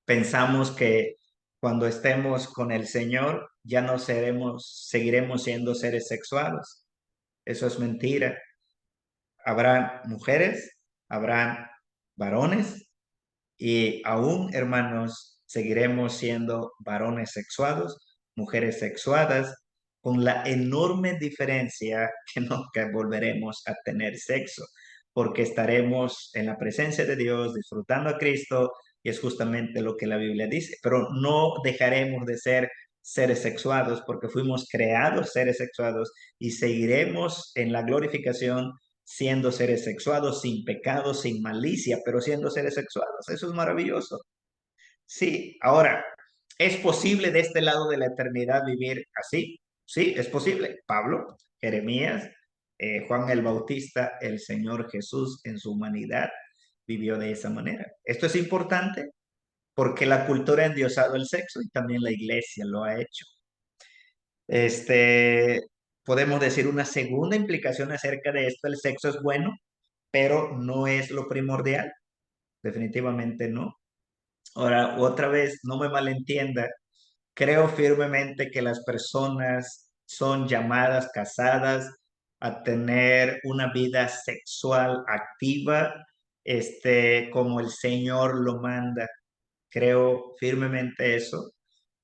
pensamos que cuando estemos con el Señor ya no seguiremos siendo seres sexuales. Eso es mentira. Habrá mujeres, habrán varones y aún, hermanos, seguiremos siendo varones sexuados, mujeres sexuadas, con la enorme diferencia que nunca volveremos a tener sexo, porque estaremos en la presencia de Dios, disfrutando a Cristo, y es justamente lo que la Biblia dice, pero no dejaremos de ser seres sexuados porque fuimos creados seres sexuados y seguiremos en la glorificación siendo seres sexuados, sin pecado, sin malicia, pero siendo seres sexuados. Eso es maravilloso. Sí, ahora, ¿es posible de este lado de la eternidad vivir así? Sí, es posible. Pablo, Jeremías, Juan el Bautista, el Señor Jesús en su humanidad vivió de esa manera. Esto es importante. porque la cultura ha endiosado el sexo y también la iglesia lo ha hecho. Podemos decir una segunda implicación acerca de esto: el sexo es bueno, pero no es lo primordial, definitivamente no. Ahora, otra vez, no me malentienda, creo firmemente que las personas son llamadas, casadas, a tener una vida sexual activa, como el Señor lo manda. Creo firmemente eso.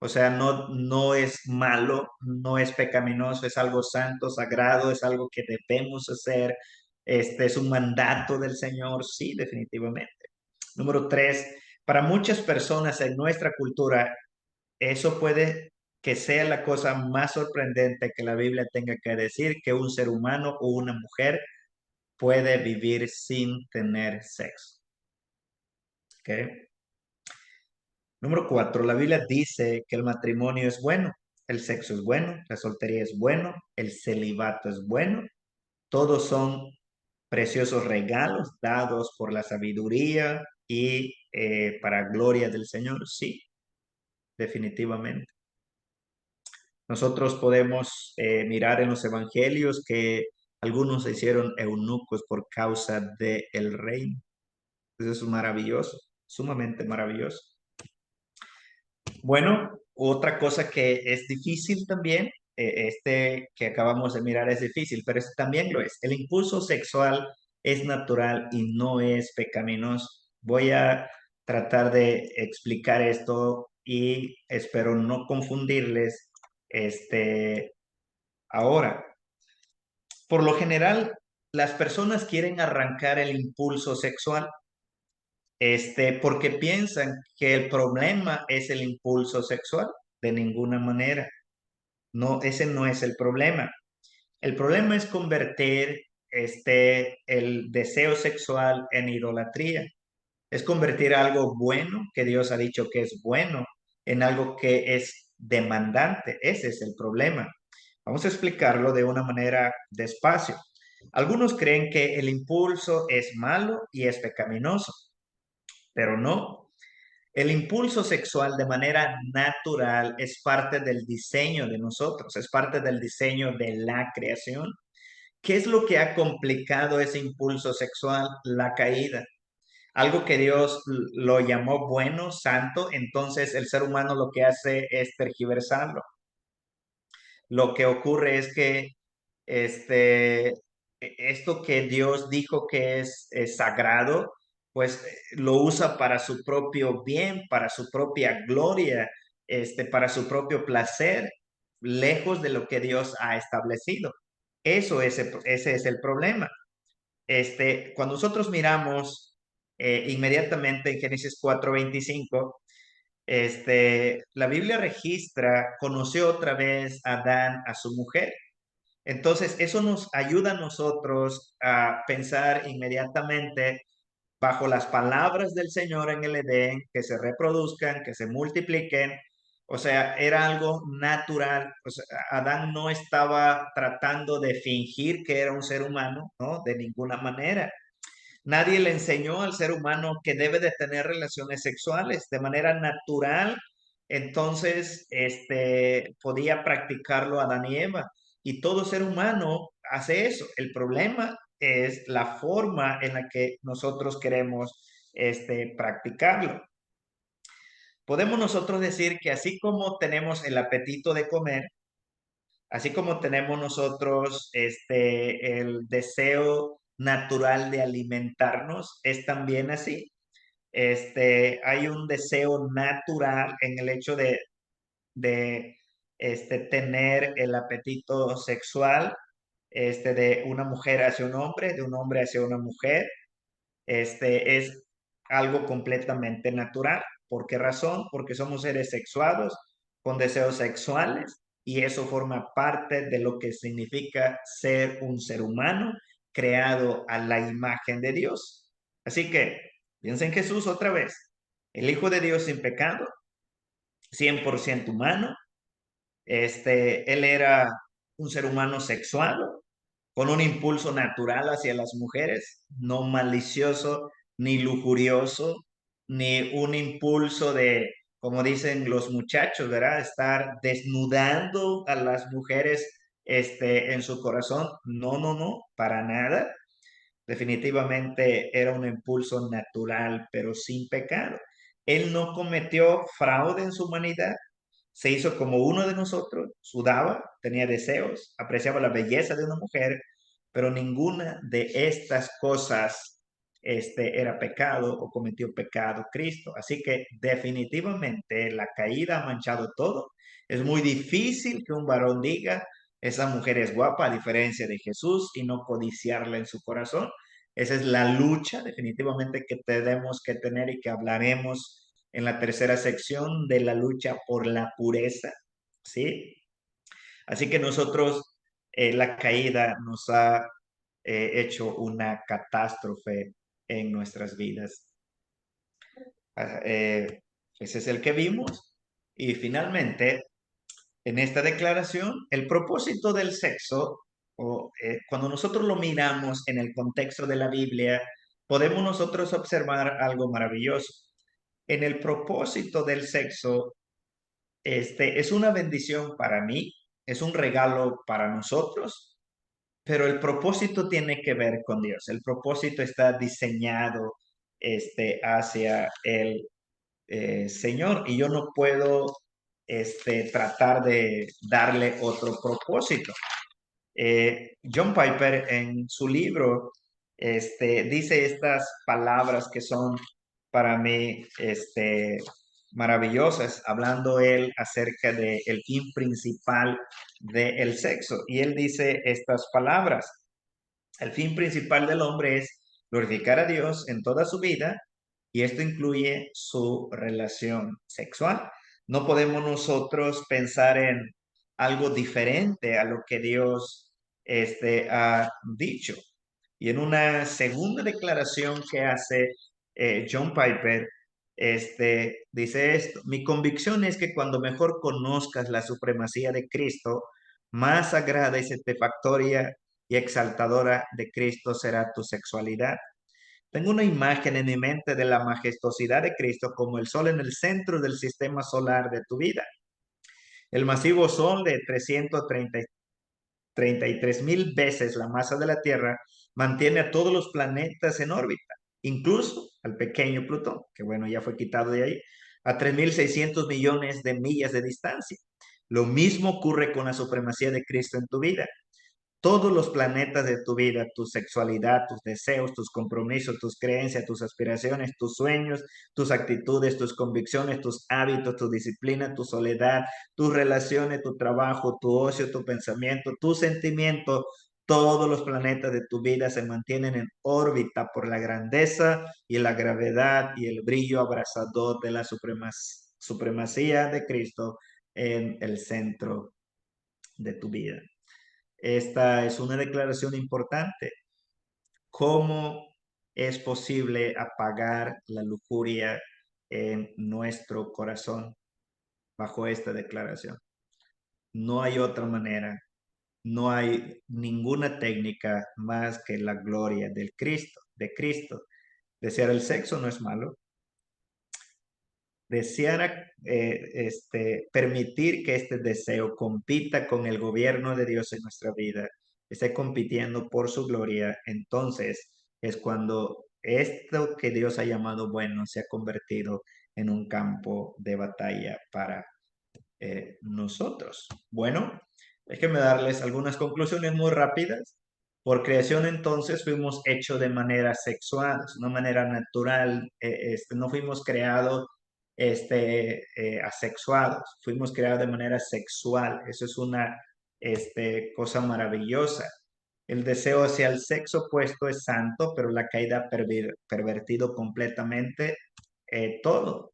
O sea, no es malo, no es pecaminoso, es algo santo, sagrado, es algo que debemos hacer. Es un mandato del Señor, sí, definitivamente. Número tres, para muchas personas en nuestra cultura, eso puede que sea la cosa más sorprendente que la Biblia tenga que decir, que un ser humano o una mujer puede vivir sin tener sexo. ¿Ok? Número cuatro, la Biblia dice que el matrimonio es bueno, el sexo es bueno, la soltería es bueno, el celibato es bueno. Todos son preciosos regalos dados por la sabiduría y para gloria del Señor. Sí, definitivamente. Nosotros podemos mirar en los evangelios que algunos se hicieron eunucos por causa del reino. Eso es maravilloso, sumamente maravilloso. Bueno, otra cosa que es difícil también, que acabamos de mirar es difícil, pero este también lo es. El impulso sexual es natural y no es pecaminoso. Voy a tratar de explicar esto y espero no confundirles ahora. Por lo general, las personas quieren arrancar el impulso sexual, porque piensan que el problema es el impulso sexual. De ninguna manera. No, ese no es el problema. El problema es convertir el deseo sexual en idolatría. Es convertir algo bueno, que Dios ha dicho que es bueno, en algo que es demandante. Ese es el problema. Vamos a explicarlo de una manera despacio. Algunos creen que el impulso es malo y es pecaminoso, pero no. El impulso sexual de manera natural es parte del diseño de nosotros, es parte del diseño de la creación. ¿Qué es lo que ha complicado ese impulso sexual? La caída. Algo que Dios lo llamó bueno, santo, entonces el ser humano lo que hace es tergiversarlo. Lo que ocurre es que esto que Dios dijo que es sagrado, pues lo usa para su propio bien, para su propia gloria, para su propio placer, lejos de lo que Dios ha establecido. Ese es el problema. Cuando nosotros miramos inmediatamente en Génesis 4:25, la Biblia registra, conoció otra vez a Adán a su mujer. Entonces, eso nos ayuda a nosotros a pensar inmediatamente bajo las palabras del Señor en el Edén, que se reproduzcan, que se multipliquen. O sea, era algo natural. O sea, Adán no estaba tratando de fingir que era un ser humano, ¿no? De ninguna manera. Nadie le enseñó al ser humano que debe de tener relaciones sexuales de manera natural. Entonces, podía practicarlo Adán y Eva. Y todo ser humano hace eso. El problema es la forma en la que nosotros queremos, practicarlo. Podemos nosotros decir que así como tenemos el apetito de comer, así como tenemos nosotros el deseo natural de alimentarnos, es también así. Hay un deseo natural en el hecho de tener el apetito sexual, de una mujer hacia un hombre, de un hombre hacia una mujer. Es algo completamente natural. ¿Por qué razón? Porque somos seres sexuados con deseos sexuales y eso forma parte de lo que significa ser un ser humano creado a la imagen de Dios. Así que piensa en Jesús otra vez, el Hijo de Dios sin pecado, 100% humano. Él era un ser humano sexuado, con un impulso natural hacia las mujeres, no malicioso ni lujurioso, ni un impulso de, como dicen los muchachos, ¿verdad? Estar desnudando a las mujeres en su corazón. No, no, no, para nada. Definitivamente era un impulso natural, pero sin pecado. Él no cometió fraude en su humanidad. Se hizo como uno de nosotros, sudaba, tenía deseos, apreciaba la belleza de una mujer, pero ninguna de estas cosas era pecado o cometió pecado Cristo. Así que definitivamente la caída ha manchado todo. Es muy difícil que un varón diga, esa mujer es guapa a diferencia de Jesús y no codiciarla en su corazón. Esa es la lucha definitivamente que tenemos que tener y que hablaremos en la tercera sección de la lucha por la pureza, ¿sí? Así que nosotros, la caída nos ha hecho una catástrofe en nuestras vidas. Ah, ese es el que vimos. Y finalmente, en esta declaración, el propósito del sexo, cuando nosotros lo miramos en el contexto de la Biblia, podemos nosotros observar algo maravilloso. En el propósito del sexo, es una bendición para mí, es un regalo para nosotros, pero el propósito tiene que ver con Dios. El propósito está diseñado hacia el Señor y yo no puedo tratar de darle otro propósito. John Piper en su libro dice estas palabras que son para mí maravillosas, hablando él acerca del fin principal del sexo. Y él dice estas palabras: el fin principal del hombre es glorificar a Dios en toda su vida y esto incluye su relación sexual. No podemos nosotros pensar en algo diferente a lo que Dios ha dicho. Y en una segunda declaración que hace John Piper, dice esto: mi convicción es que cuando mejor conozcas la supremacía de Cristo, más sagrada y satisfactoria y exaltadora de Cristo será tu sexualidad. Tengo una imagen en mi mente de la majestuosidad de Cristo como el sol en el centro del sistema solar de tu vida. El masivo sol de 333.000 veces la masa de la Tierra mantiene a todos los planetas en órbita, incluso al pequeño Plutón, que bueno, ya fue quitado de ahí, a 3.600 millones de millas de distancia. Lo mismo ocurre con la supremacía de Cristo en tu vida. Todos los planetas de tu vida, tu sexualidad, tus deseos, tus compromisos, tus creencias, tus aspiraciones, tus sueños, tus actitudes, tus convicciones, tus hábitos, tu disciplina, tu soledad, tus relaciones, tu trabajo, tu ocio, tu pensamiento, tu sentimiento, todos los planetas de tu vida se mantienen en órbita por la grandeza y la gravedad y el brillo abrasador de la supremacía de Cristo en el centro de tu vida. Esta es una declaración importante. ¿Cómo es posible apagar la lujuria en nuestro corazón bajo esta declaración? No hay otra manera. No hay ninguna técnica más que la gloria del Cristo, de Cristo. Desear el sexo no es malo. Desear permitir que este deseo compita con el gobierno de Dios en nuestra vida, esté compitiendo por su gloria, entonces es cuando esto que Dios ha llamado bueno se ha convertido en un campo de batalla para nosotros. Bueno, déjenme darles algunas conclusiones muy rápidas. Por creación entonces fuimos hechos de manera sexual, de una manera natural, no fuimos creados asexuados, fuimos creados de manera sexual. Eso es una cosa maravillosa. El deseo hacia el sexo opuesto es santo, pero la caída ha pervertido completamente todo.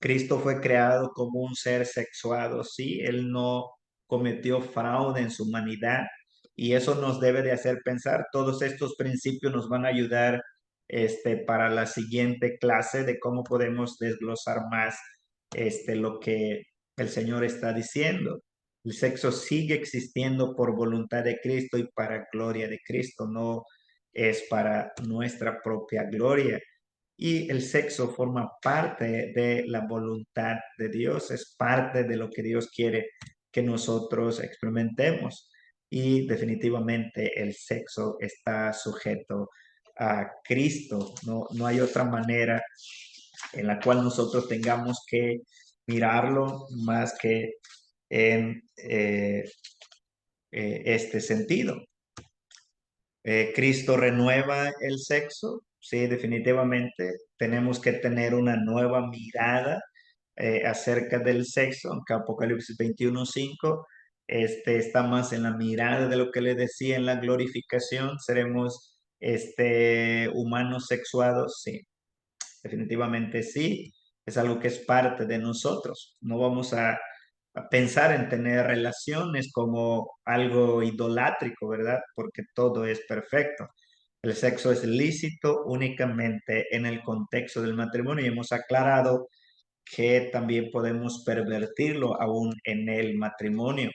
Cristo fue creado como un ser sexuado, sí, él no cometió fraude en su humanidad y eso nos debe de hacer pensar. Todos estos principios nos van a ayudar para la siguiente clase de cómo podemos desglosar más lo que el Señor está diciendo. El sexo sigue existiendo por voluntad de Cristo y para gloria de Cristo, no es para nuestra propia gloria. Y el sexo forma parte de la voluntad de Dios, es parte de lo que Dios quiere que nosotros experimentemos. Y definitivamente el sexo está sujeto a Cristo. No, no hay otra manera en la cual nosotros tengamos que mirarlo más que en este sentido. Cristo renueva el sexo, sí, definitivamente. Tenemos que tener una nueva mirada acerca del sexo, aunque Apocalipsis 21:5 está más en la mirada de lo que le decía en la glorificación. Seremos humanos sexuados, sí, definitivamente sí. Es algo que es parte de nosotros. No vamos a pensar en tener relaciones como algo idolátrico, ¿verdad? Porque todo es perfecto. El sexo es lícito únicamente en el contexto del matrimonio y hemos aclarado que también podemos pervertirlo aún en el matrimonio.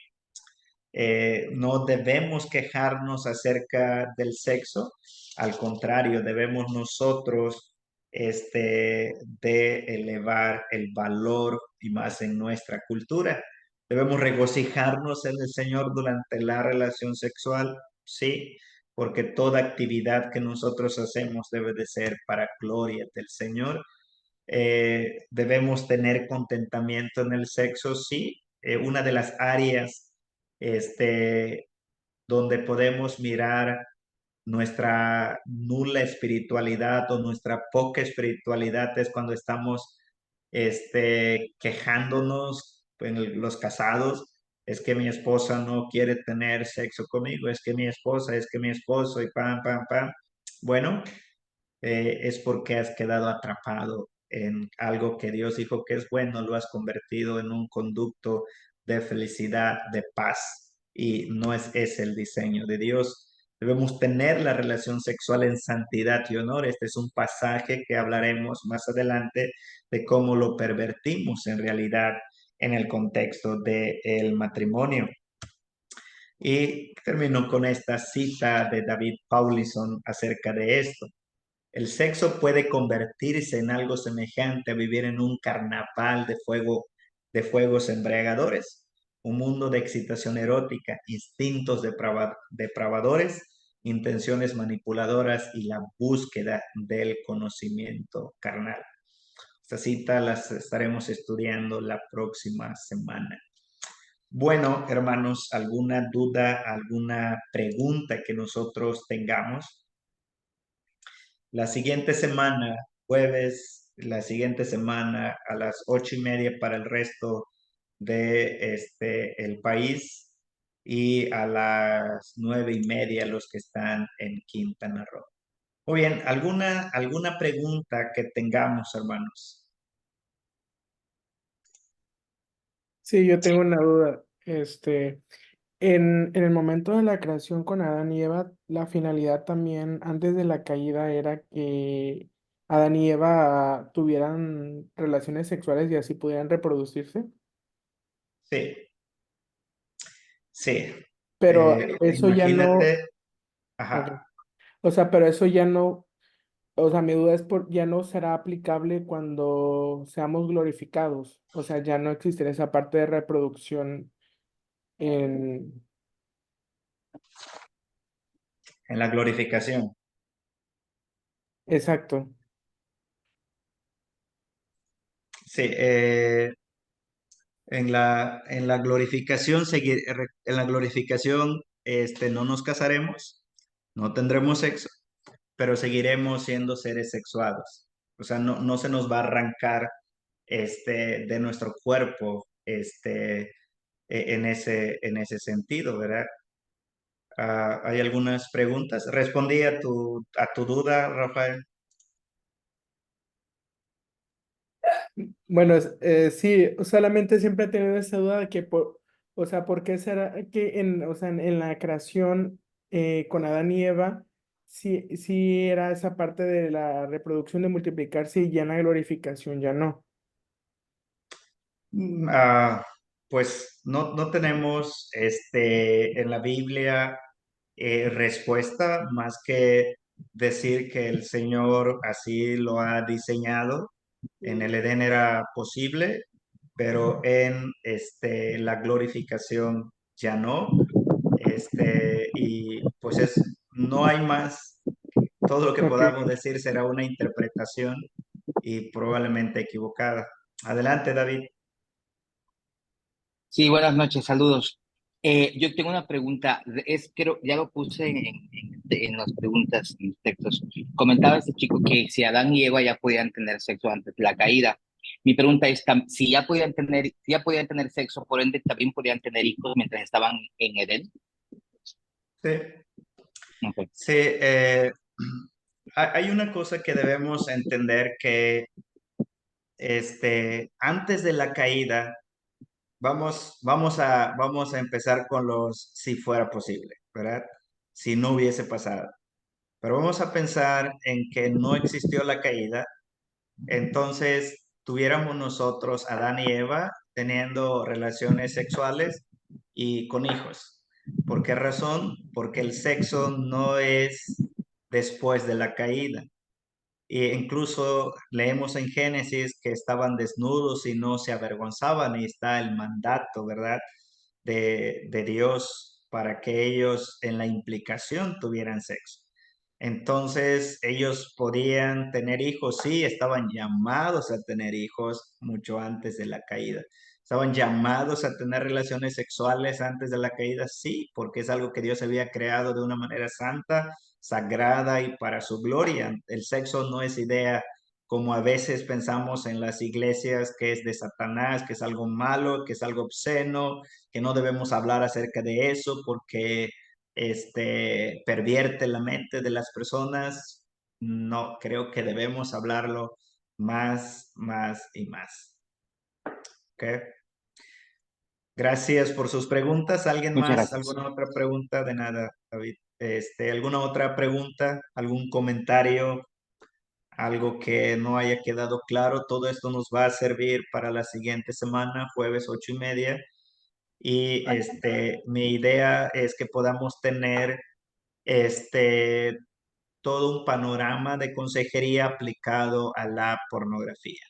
No debemos quejarnos acerca del sexo, al contrario, debemos nosotros de elevar el valor y más en nuestra cultura. Debemos regocijarnos en el Señor durante la relación sexual, sí, porque toda actividad que nosotros hacemos debe de ser para gloria del Señor. Debemos tener contentamiento en el sexo, sí. Una de las áreas este, donde podemos mirar nuestra nula espiritualidad o nuestra poca espiritualidad es cuando estamos quejándonos en los casados. Es que mi esposa no quiere tener sexo conmigo, es que mi esposa, es que mi esposo y pam, pam, pam. Bueno, es porque has quedado atrapado en algo que Dios dijo que es bueno, lo has convertido en un conducto de felicidad, de paz, y no es ese el diseño de Dios. Debemos tener la relación sexual en santidad y honor. Este es un pasaje que hablaremos más adelante de cómo lo pervertimos en realidad en el contexto del matrimonio. Y termino con esta cita de David Paulison acerca de esto. El sexo puede convertirse en algo semejante a vivir en un carnaval de fuegos embriagadores, un mundo de excitación erótica, instintos depravadores, intenciones manipuladoras y la búsqueda del conocimiento carnal. Esta cita las estaremos estudiando la próxima semana. Bueno, hermanos, ¿alguna duda, alguna pregunta que nosotros tengamos? La siguiente semana, jueves, la siguiente semana a las 8:30 para el resto de el país y a las 9:30 los que están en Quintana Roo. Muy bien, ¿alguna pregunta que tengamos, hermanos? Sí, yo tengo una duda. En el momento de la creación con Adán y Eva, la finalidad también antes de la caída era que Adán y Eva tuvieran relaciones sexuales y así pudieran reproducirse. Sí, sí. Pero eso ya no, Imagínate, ok. ajá. O sea, pero eso ya no, o sea, mi duda es ya no será aplicable cuando seamos glorificados. O sea, ya no existirá esa parte de reproducción en... En la glorificación. Exacto. Sí, en la glorificación, en la glorificación, no nos casaremos, no tendremos sexo, pero seguiremos siendo seres sexuados. O sea, no, no se nos va a arrancar de nuestro cuerpo en ese sentido, ¿verdad? ¿Hay algunas preguntas? Respondí a tu duda, Rafael. Bueno, sí, solamente siempre he tenido esa duda de que, o sea, ¿por qué será que o sea, en la creación con Adán y Eva, sí era esa parte de la reproducción de multiplicarse y ya en la glorificación ya no? Mm, pues no tenemos en la Biblia respuesta más que decir que el Señor así lo ha diseñado. En el Edén era posible, pero en la glorificación ya no. Y pues no hay más. Todo lo que Ok. podamos decir será una interpretación y probablemente equivocada. Adelante, David. Sí, buenas noches, saludos. Yo tengo una pregunta, creo, ya lo puse en las preguntas, en los textos. Comentaba este chico que si Adán y Eva ya podían tener sexo antes de la caída. Mi pregunta es, si ya podían tener sexo, por ende también podían tener hijos mientras estaban en Edén. Sí, Ok. sí, hay una cosa que debemos entender que antes de la caída, vamos a empezar con los si fuera posible, ¿verdad? Si no hubiese pasado. Pero vamos a pensar en que no existió la caída, entonces tuviéramos nosotros, Adán y Eva, teniendo relaciones sexuales y con hijos. ¿Por qué razón? Porque el sexo no es después de la caída. E incluso leemos en Génesis que estaban desnudos y no se avergonzaban y está el mandato, ¿verdad? De Dios para que ellos en la implicación tuvieran sexo. Entonces ellos podían tener hijos, sí, estaban llamados a tener hijos mucho antes de la caída. Estaban llamados a tener relaciones sexuales antes de la caída, sí, porque es algo que Dios había creado de una manera santa, sagrada y para su gloria. El sexo no es idea como a veces pensamos en las iglesias que es de Satanás, que es algo malo, que es algo obsceno, que no debemos hablar acerca de eso porque pervierte la mente de las personas. No, creo que debemos hablarlo más, más y más. ¿Ok? Gracias por sus preguntas. ¿Alguien Muchas más? gracias. ¿Alguna otra pregunta? De nada, David. ¿Alguna otra pregunta? ¿Algún comentario? Algo que no haya quedado claro. Todo esto nos va a servir para la siguiente semana, jueves 8:30. Y mi idea es que podamos tener este, todo un panorama de consejería aplicado a la pornografía.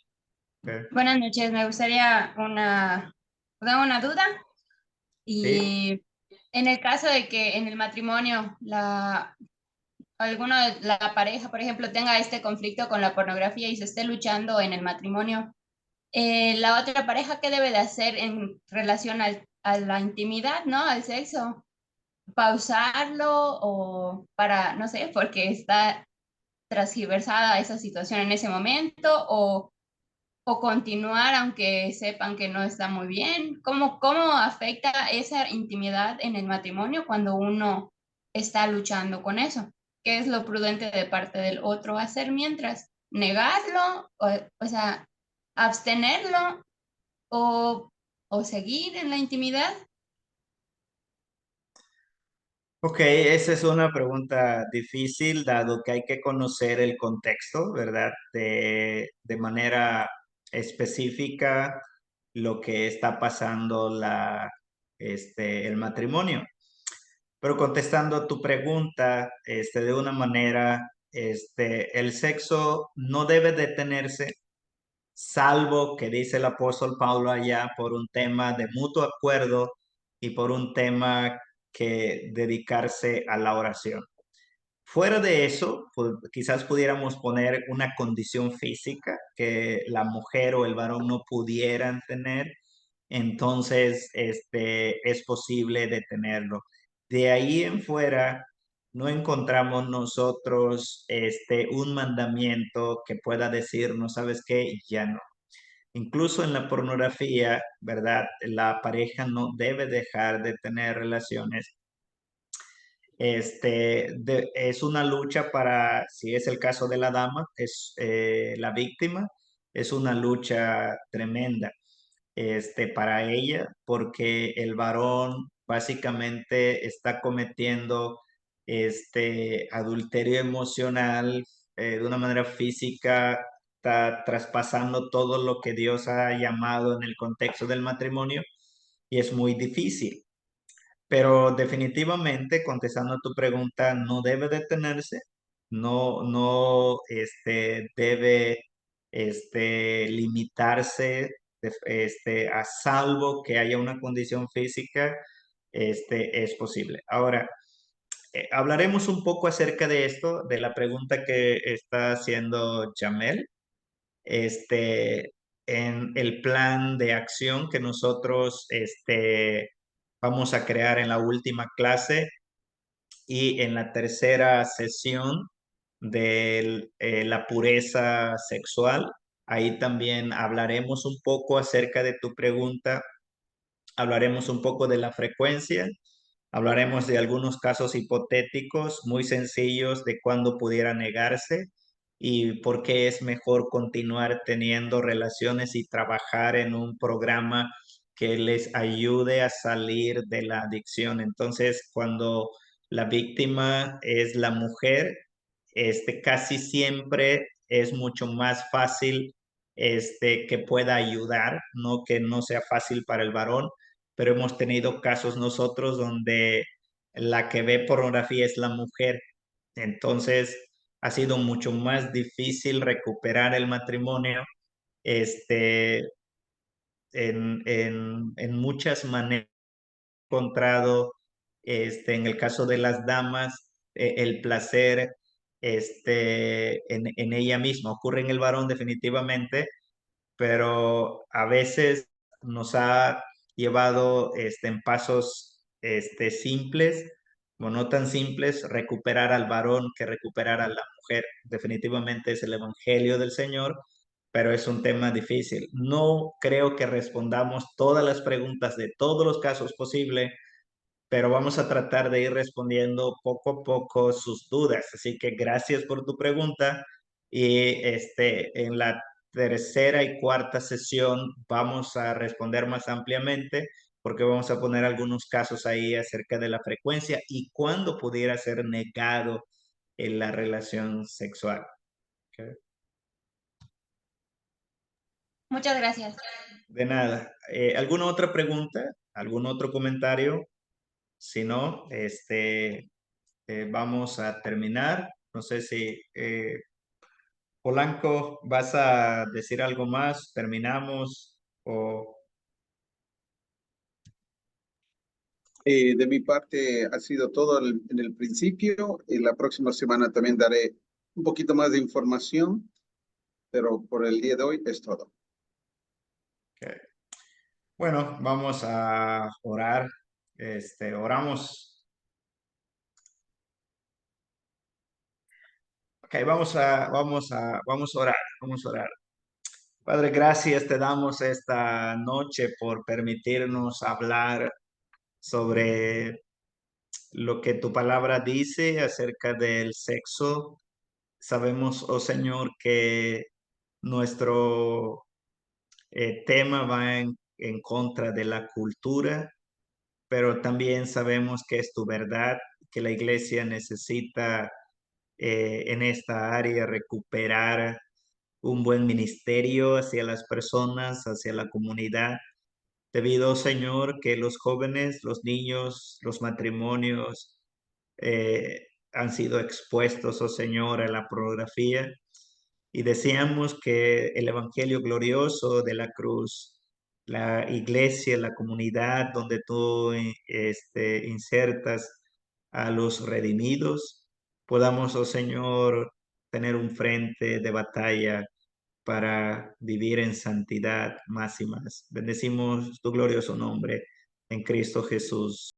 ¿Ok? Buenas noches, me gustaría una duda. ¿Sí? Y en el caso de que en el matrimonio alguna de la pareja, por ejemplo, tenga este conflicto con la pornografía y se esté luchando en el matrimonio, la otra pareja, ¿qué debe de hacer en relación a la intimidad, ¿no? Al sexo. ¿Pausarlo o para, no sé, porque está transgiversada esa situación en ese momento o continuar aunque sepan que no está muy bien? ¿Cómo afecta esa intimidad en el matrimonio cuando uno está luchando con eso? ¿Qué es lo prudente de parte del otro hacer mientras? ¿Negarlo? O sea, abstenerlo o, o seguir en la intimidad? Ok, esa es una pregunta difícil, dado que hay que conocer el contexto, ¿verdad? De manera específica, lo que está pasando el matrimonio. Pero contestando a tu pregunta, de una manera, el sexo no debe detenerse, salvo que dice el apóstol Pablo allá por un tema de mutuo acuerdo y por un tema que dedicarse a la oración. Fuera de eso, pues, quizás pudiéramos poner una condición física que la mujer o el varón no pudieran tener, entonces es posible detenerlo. De ahí en fuera, no encontramos nosotros un mandamiento que pueda decirnos, ¿sabes qué? Ya no. Incluso en la pornografía, ¿verdad? La pareja no debe dejar de tener relaciones. Es una lucha para, si es el caso de la dama, es la víctima, es una lucha tremenda para ella, porque el varón básicamente está cometiendo adulterio emocional de una manera física, está traspasando todo lo que Dios ha llamado en el contexto del matrimonio y es muy difícil. Pero definitivamente, contestando a tu pregunta, no debe detenerse. no debe limitarse a salvo que haya una condición física, es posible. Ahora, hablaremos un poco acerca de esto, de la pregunta que está haciendo Jamel, en el plan de acción que nosotros vamos a crear en la última clase y en la tercera sesión de la pureza sexual. Ahí también hablaremos un poco acerca de tu pregunta, hablaremos un poco de la frecuencia, hablaremos de algunos casos hipotéticos muy sencillos de cuándo pudiera negarse y por qué es mejor continuar teniendo relaciones y trabajar en un programa que les ayude a salir de la adicción. Entonces, cuando la víctima es la mujer, casi siempre es mucho más fácil que pueda ayudar, no que no sea fácil para el varón, pero hemos tenido casos nosotros donde la que ve pornografía es la mujer. Entonces, ha sido mucho más difícil recuperar el matrimonio, este, en muchas maneras. Encontrado, en el caso de las damas, el placer, en ella misma. Ocurre en el varón definitivamente, pero a veces nos ha llevado, en pasos, simples o no tan simples, recuperar al varón que recuperar a la mujer. Definitivamente es el evangelio del Señor, pero es un tema difícil. No creo que respondamos todas las preguntas de todos los casos posibles, pero vamos a tratar de ir respondiendo poco a poco sus dudas. Así que gracias por tu pregunta y en la tercera y cuarta sesión vamos a responder más ampliamente porque vamos a poner algunos casos ahí acerca de la frecuencia y cuándo pudiera ser negado en la relación sexual. Okay. Muchas gracias. De nada. ¿Alguna otra pregunta? ¿Algún otro comentario? Si no, vamos a terminar. No sé si Polanco, ¿vas a decir algo más? ¿Terminamos? O... De mi parte ha sido todo en el principio. Y la próxima semana también daré un poquito más de información, pero por el día de hoy es todo. Okay. Bueno, vamos a orar. Oramos. Ok, vamos a orar. Vamos a orar. Padre, gracias te damos esta noche por permitirnos hablar sobre lo que tu palabra dice acerca del sexo. Sabemos, oh Señor, que nuestro tema va en contra de la cultura, pero también sabemos que es tu verdad, que la iglesia necesita en esta área recuperar un buen ministerio hacia las personas, hacia la comunidad. Debido, Señor, que los jóvenes, los niños, los matrimonios han sido expuestos, oh Señor, a la pornografía y deseamos que el Evangelio glorioso de la cruz, la iglesia, la comunidad donde tú insertas a los redimidos, podamos, oh Señor, tener un frente de batalla para vivir en santidad más y más. Bendecimos tu glorioso nombre en Cristo Jesús.